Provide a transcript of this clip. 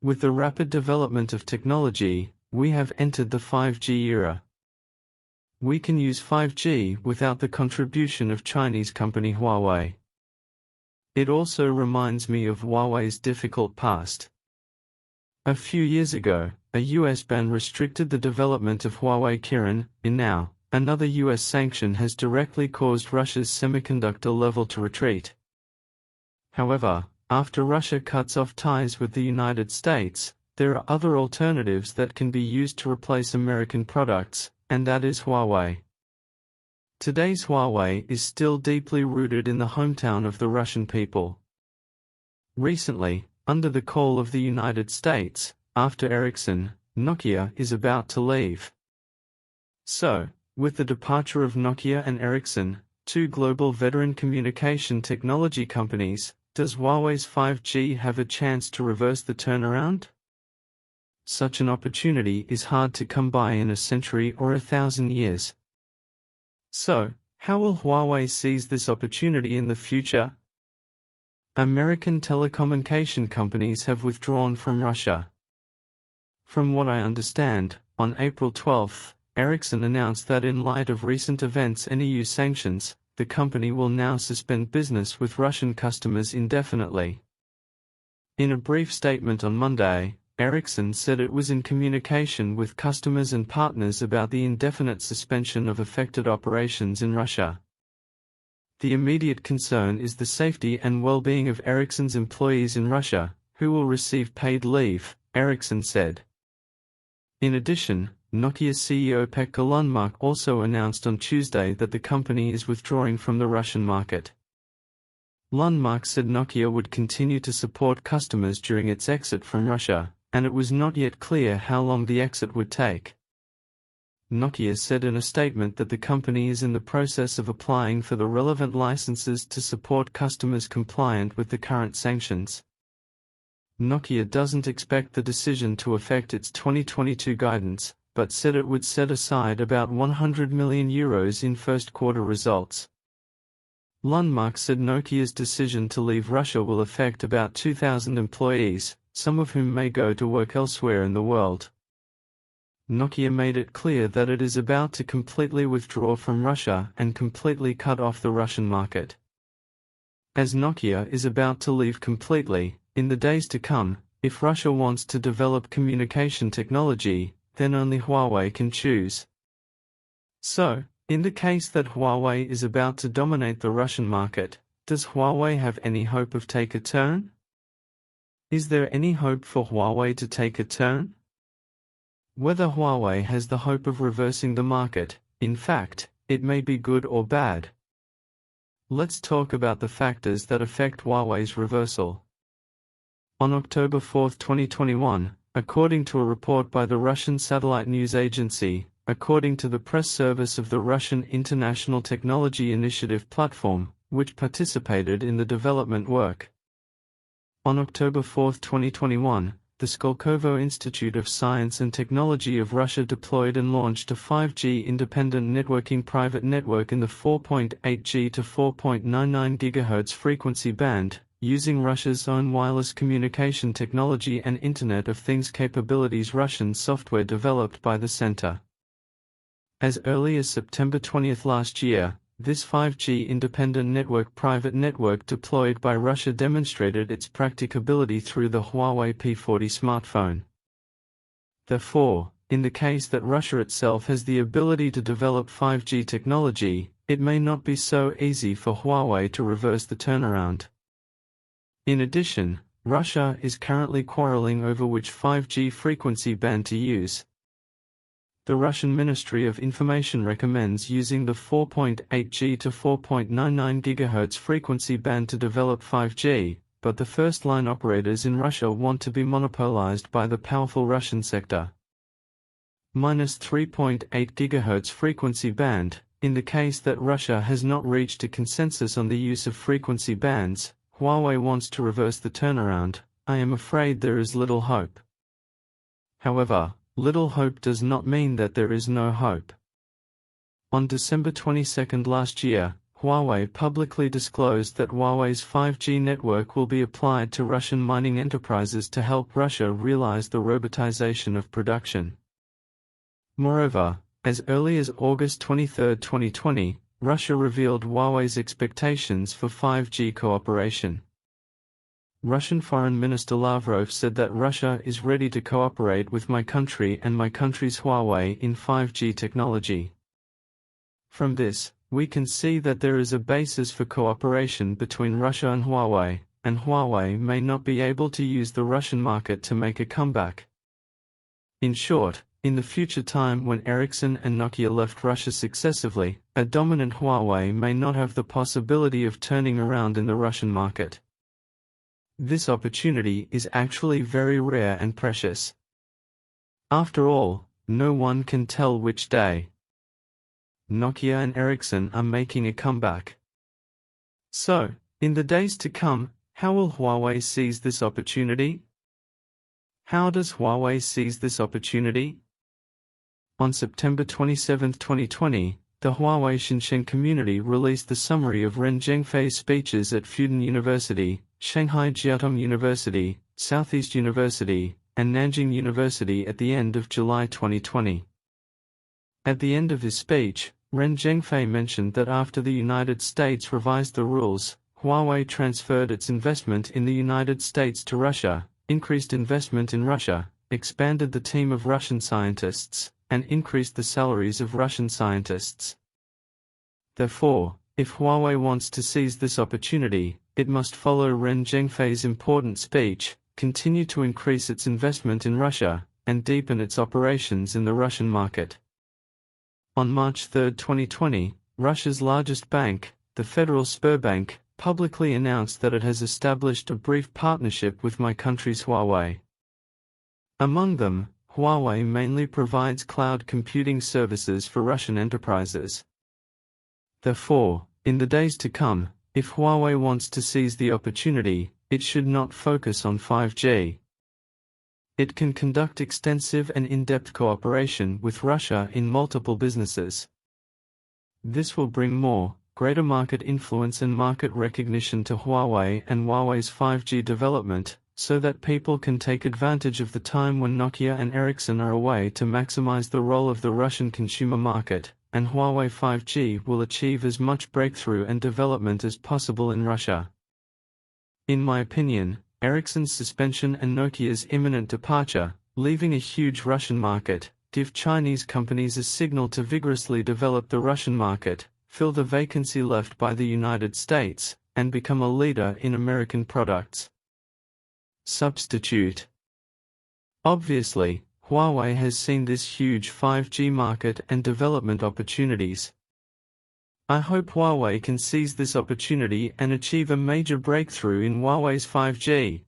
With the rapid development of technology, we have entered the 5G era. We can use 5G without the contribution of Chinese company Huawei. It also reminds me of Huawei's difficult past. A few years ago, a US ban restricted the development of Huawei Kirin, and now, another US sanction has directly caused Russia's semiconductor level to retreat. However, after Russia cuts off ties with the United States, there are other alternatives that can be used to replace American products, and that is Huawei. Today's Huawei is still deeply rooted in the hometown of the Russian people. Recently, under the call of the United States, after Ericsson, Nokia is about to leave. So, with the departure of Nokia and Ericsson, two global veteran communication technology companies, does Huawei's 5G have a chance to reverse the turnaround? Such an opportunity is hard to come by in a century or 1,000 years. So, how will Huawei seize this opportunity in the future? American telecommunication companies have withdrawn from Russia. From what I understand, on April 12, Ericsson announced that in light of recent events and EU sanctions, the company will now suspend business with Russian customers indefinitely. In a brief statement on Monday, Ericsson said it was in communication with customers and partners about the indefinite suspension of affected operations in Russia. The immediate concern is the safety and well-being of Ericsson's employees in Russia, who will receive paid leave, Ericsson said. In addition, Nokia CEO Pekka Lundmark also announced on Tuesday that the company is withdrawing from the Russian market. Lundmark said Nokia would continue to support customers during its exit from Russia, and it was not yet clear how long the exit would take. Nokia said in a statement that the company is in the process of applying for the relevant licenses to support customers compliant with the current sanctions. Nokia doesn't expect the decision to affect its 2022 guidance, but said it would set aside about €100 million in first-quarter results. Lundmark said Nokia's decision to leave Russia will affect about 2,000 employees, some of whom may go to work elsewhere in the world. Nokia made it clear that it is about to completely withdraw from Russia and completely cut off the Russian market. As Nokia is about to leave completely, in the days to come, if Russia wants to develop communication technology, then only Huawei can choose. So, in the case that Huawei is about to dominate the Russian market, does Huawei have any hope of take a turn? Is there any hope for Huawei to take a turn? Whether Huawei has the hope of reversing the market, in fact, it may be good or bad. Let's talk about the factors that affect Huawei's reversal. On October 4, 2021, according to a report by the Russian satellite news agency, according to the press service of the Russian International Technology Initiative platform, which participated in the development work. On October 4, 2021, the Skolkovo Institute of Science and Technology of Russia deployed and launched a 5G independent networking private network in the 4.8G to 4.99 GHz frequency band, using Russia's own wireless communication technology and Internet of Things capabilities. Russian software developed by the center. As early as September 20 last year, this 5G independent network private network deployed by Russia demonstrated its practicability through the Huawei P40 smartphone. Therefore, in the case that Russia itself has the ability to develop 5G technology, it may not be so easy for Huawei to reverse the turnaround. In addition, Russia is currently quarreling over which 5G frequency band to use. The Russian Ministry of Information recommends using the 4.8G to 4.99 GHz frequency band to develop 5G, but the first-line operators in Russia want to be monopolized by the powerful Russian sector. -3.8 GHz frequency band. In the case that Russia has not reached a consensus on the use of frequency bands, Huawei wants to reverse the turnaround. I am afraid there is little hope. However, little hope does not mean that there is no hope. On December 22 last year, Huawei publicly disclosed that Huawei's 5G network will be applied to Russian mining enterprises to help Russia realize the robotization of production. Moreover, as early as August 23, 2020, Russia revealed Huawei's expectations for 5G cooperation. Russian Foreign Minister Lavrov said that Russia is ready to cooperate with my country and my country's Huawei in 5G technology. From this, we can see that there is a basis for cooperation between Russia and Huawei may not be able to use the Russian market to make a comeback. In short, in the future time when Ericsson and Nokia left Russia successively, a dominant Huawei may not have the possibility of turning around in the Russian market. This opportunity is actually very rare and precious. After all, no one can tell which day Nokia and Ericsson are making a comeback. So, in the days to come, how will Huawei seize this opportunity? How does Huawei seize this opportunity? On September 27, 2020, the Huawei Shenzhen community released the summary of Ren Zhengfei's speeches at Fudan University, Shanghai Jiaotong University, Southeast University, and Nanjing University at the end of July 2020. At the end of his speech, Ren Zhengfei mentioned that after the United States revised the rules, Huawei transferred its investment in the United States to Russia, increased investment in Russia, expanded the team of Russian scientists, and increased the salaries of Russian scientists. Therefore, if Huawei wants to seize this opportunity, it must follow Ren Zhengfei's important speech, continue to increase its investment in Russia, and deepen its operations in the Russian market. On March 3, 2020, Russia's largest bank, the Federal Sberbank, publicly announced that it has established a brief partnership with my country's Huawei. Among them, Huawei mainly provides cloud computing services for Russian enterprises. Therefore, in the days to come, if Huawei wants to seize the opportunity, it should not focus on 5G. It can conduct extensive and in-depth cooperation with Russia in multiple businesses. This will bring greater market influence and market recognition to Huawei and Huawei's 5G development, so that people can take advantage of the time when Nokia and Ericsson are away to maximize the role of the Russian consumer market, and Huawei 5G will achieve as much breakthrough and development as possible in Russia. In my opinion, Ericsson's suspension and Nokia's imminent departure, leaving a huge Russian market, give Chinese companies a signal to vigorously develop the Russian market, fill the vacancy left by the United States, and become a leader in American products. Substitute. Obviously, Huawei has seen this huge 5G market and development opportunities. I hope Huawei can seize this opportunity and achieve a major breakthrough in Huawei's 5G.